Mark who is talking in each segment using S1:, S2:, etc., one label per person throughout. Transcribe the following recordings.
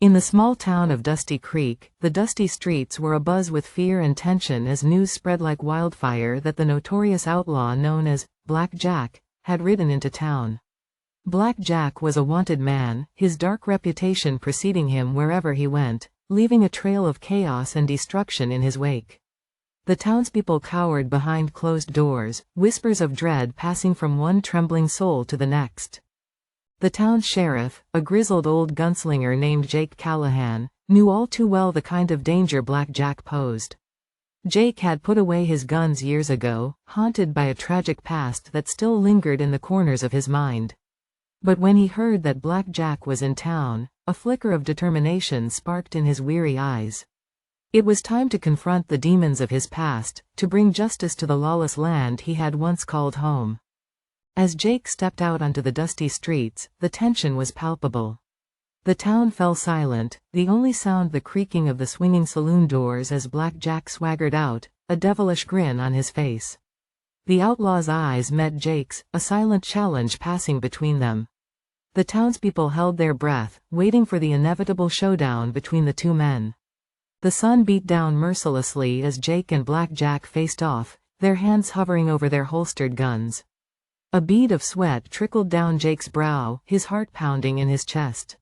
S1: In the small town of Dusty Creek, the dusty streets were abuzz with fear and tension as news spread like wildfire that the notorious outlaw known as Black Jack had ridden into town. Black Jack was a wanted man, his dark reputation preceding him wherever he went, leaving a trail of chaos and destruction in his wake. The townspeople cowered behind closed doors, whispers of dread passing from one trembling soul to the next. The town sheriff, a grizzled old gunslinger named Jake Callahan, knew all too well the kind of danger Black Jack posed. Jake had put away his guns years ago, haunted by a tragic past that still lingered in the corners of his mind. But when he heard that Black Jack was in town, a flicker of determination sparked in his weary eyes. It was time to confront the demons of his past, to bring justice to the lawless land he had once called home. As Jake stepped out onto the dusty streets, the tension was palpable. The town fell silent, the only sound the creaking of the swinging saloon doors as Black Jack swaggered out, a devilish grin on his face. The outlaw's eyes met Jake's, a silent challenge passing between them. The townspeople held their breath, waiting for the inevitable showdown between the two men. The sun beat down mercilessly as Jake and Black Jack faced off, their hands hovering over their holstered guns. A bead of sweat trickled down Jake's brow, his heart pounding in his chest.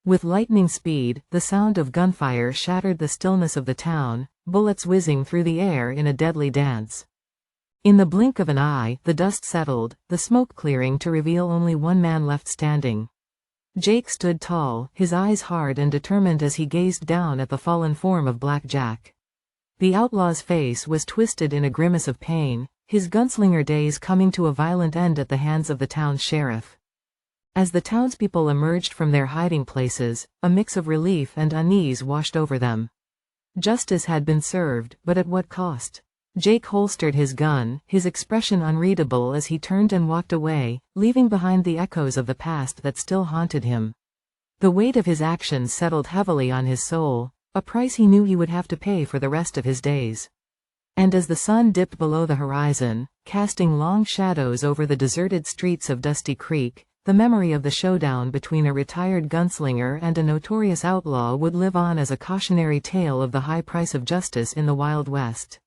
S1: With lightning speed, the sound of gunfire shattered the stillness of the town, bullets whizzing through the air in a deadly dance. In the blink of an eye, the dust settled, the smoke clearing to reveal only one man left standing. Jake stood tall, his eyes hard and determined as he gazed down at the fallen form of Black Jack. The outlaw's face was twisted in a grimace of pain, his gunslinger days coming to a violent end at the hands of the town's sheriff. As the townspeople emerged from their hiding places, a mix of relief and unease washed over them. Justice had been served, but at what cost? Jake holstered his gun, his expression unreadable as he turned and walked away, leaving behind the echoes of the past that still haunted him. The weight of his actions settled heavily on his soul, a price he knew he would have to pay for the rest of his days. And as the sun dipped below the horizon, casting long shadows over the deserted streets of Dusty Creek, the memory of the showdown between a retired gunslinger and a notorious outlaw would live on as a cautionary tale of the high price of justice in the Wild West.